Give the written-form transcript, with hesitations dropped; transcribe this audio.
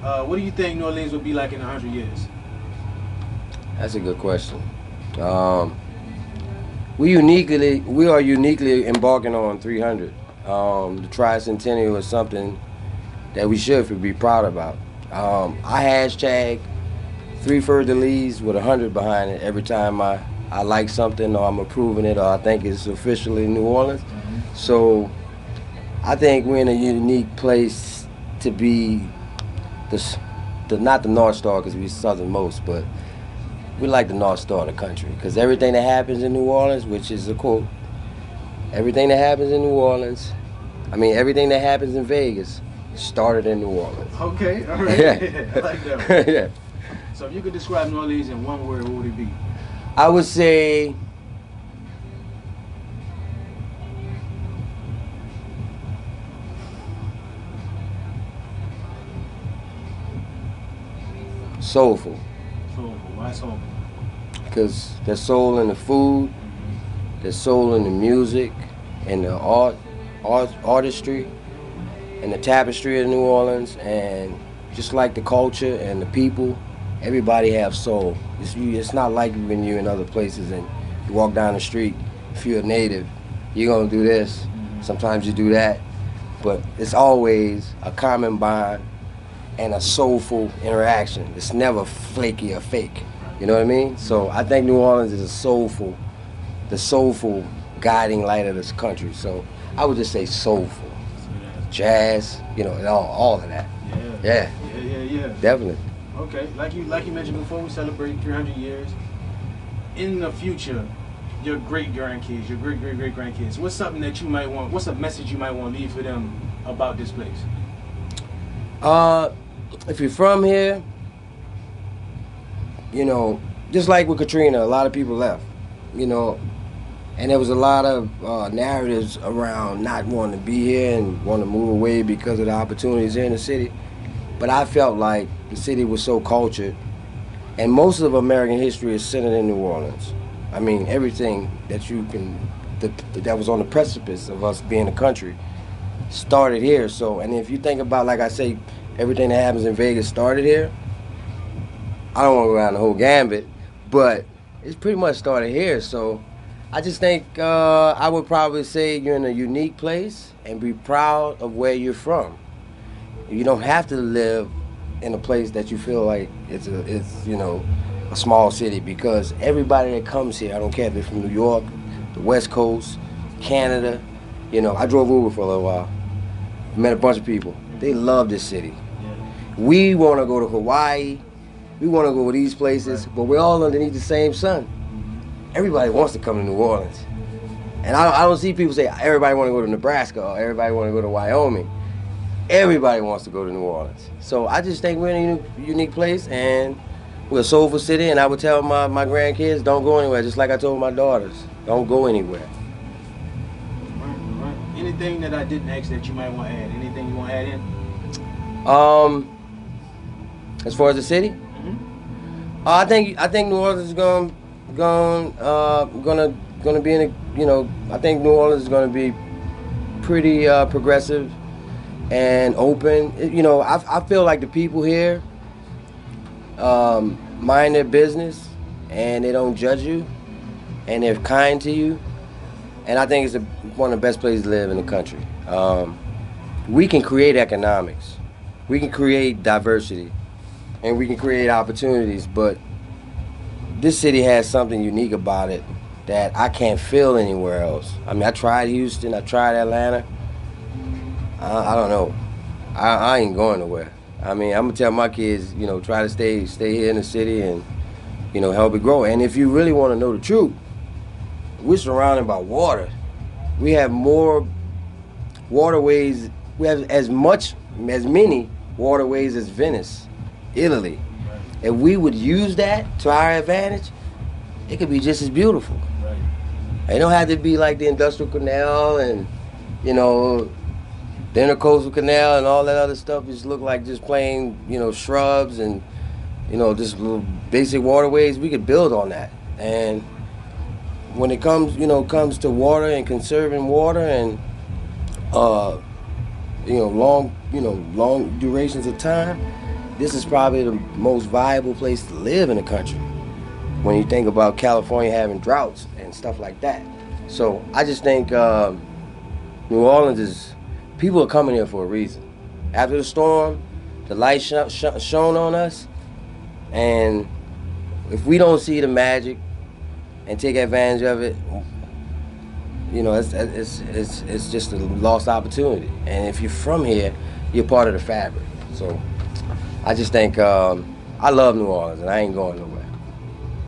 What do you think New Orleans will be like in 100 years? That's a good question. We are uniquely embarking on 300. The tricentennial is something that we should be proud about. I hashtag 3 fleurs-de-lis with 100 behind it every time I like something or I'm approving it or I think it's officially New Orleans. So I think we're in a unique place to be not the North Star because we're southernmost, but we like the North Star of the country because everything that happens in New Orleans, which is a quote, everything that happens in New Orleans, everything that happens in Vegas started in New Orleans. Okay, all right. Yeah. I like that one. Yeah. So if you could describe New Orleans in one word, what would it be? I would say soulful. Soulful. Why soulful? Because there's soul in the food, there's soul in the music, and the artistry, and the tapestry of New Orleans, and just like the culture and the people, everybody have soul. It's not like when you're in other places and you walk down the street, if you're a native, you're gonna do this, sometimes you do that, but it's always a common bond and a soulful interaction. It's never flaky or fake. You know what I mean? So I think New Orleans is the soulful guiding light of this country. So I would just say soulful. Jazz, and all of that. Yeah. Yeah. Definitely. Okay, like you mentioned before, we celebrate 300 years. In the future, your great-grandkids, your great-great-great-grandkids, what's something that you might want, what's a message you might want to leave for them about this place? If you're from here, just like with Katrina, a lot of people left, and there was a lot of narratives around not wanting to be here and want to move away because of the opportunities here in the city. But I felt like the city was so cultured, and most of American history is centered in New Orleans. Everything that was on the precipice of us being a country started here. So, and if you think about, like I say, everything that happens in Vegas started here. I don't want to go around the whole gambit, but it's pretty much started here. So I just think I would probably say you're in a unique place and be proud of where you're from. You don't have to live in a place that you feel like it's a small city, because everybody that comes here, I don't care if they're from New York, the West Coast, Canada, I drove Uber for a little while, met a bunch of people. They love this city. We want to go to Hawaii, we want to go to these places, but we're all underneath the same sun. Everybody wants to come to New Orleans. And I don't see people say everybody want to go to Nebraska or everybody want to go to Wyoming. Everybody wants to go to New Orleans. So I just think we're in a unique place, and we're a soulful city, and I would tell my grandkids, don't go anywhere, just like I told my daughters. Don't go anywhere. Right. Anything that I didn't ask that you might want to add? Anything you want to add in? As far as the city? I think New Orleans is gonna be in a, I think New Orleans is gonna be pretty progressive and open. I feel like the people here mind their business, and they don't judge you, and they're kind to you, and I think it's one of the best places to live in the country. We can create economics, we can create diversity, and we can create opportunities, but this city has something unique about it that I can't feel anywhere else. I tried Houston, I tried Atlanta. I don't know. I ain't going nowhere. I'm gonna tell my kids, try to stay here in the city and, help it grow. And if you really want to know the truth, we're surrounded by water. We have more waterways. We have as many waterways as Venice, Italy. If we would use that to our advantage, it could be just as beautiful. Right. It don't have to be like the Industrial Canal and, the Intercoastal Canal and all that other stuff. Just look like just plain, shrubs and, just little basic waterways. We could build on that. And when it comes to water and conserving water and, long durations of time, this is probably the most viable place to live in the country when you think about California having droughts and stuff like that. So I just think New Orleans is, people are coming here for a reason. After the storm, the light shone on us, and if we don't see the magic and take advantage of it, you know, it's just a lost opportunity. And if you're from here, you're part of the fabric. So I just think I love New Orleans, and I ain't going nowhere.